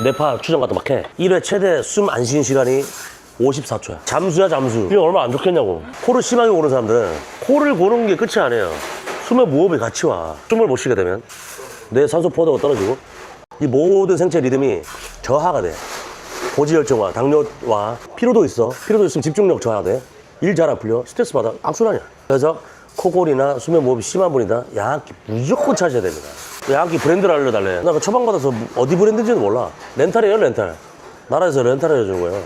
뇌파 추정 같은 막 해. 1회 최대 숨 안 쉬는 시간이 54초야. 잠수야, 잠수. 이게 얼마나 안 좋겠냐고. 코를 심하게 고는 사람들은 코를 고는 게 끝이 아니에요. 숨의 무호흡이 같이 와. 숨을 못 쉬게 되면 뇌 산소 포도가 떨어지고 이 모든 생체 리듬이 저하가 돼. 고지혈증과 당뇨와 피로도 있어. 피로도 있으면 집중력 저하가 돼. 일 잘 안 풀려. 스트레스 받아. 악순환이야. 그래서 코골이나 수면 무호흡이 심한 분이다. 야학기 무조건 찾아야 됩니다. 야학기 브랜드를 알려달래. 나 그 처방받아서 어디 브랜드인지는 몰라. 렌탈이에요, 렌탈. 나라에서 렌탈을 해주는 거예요.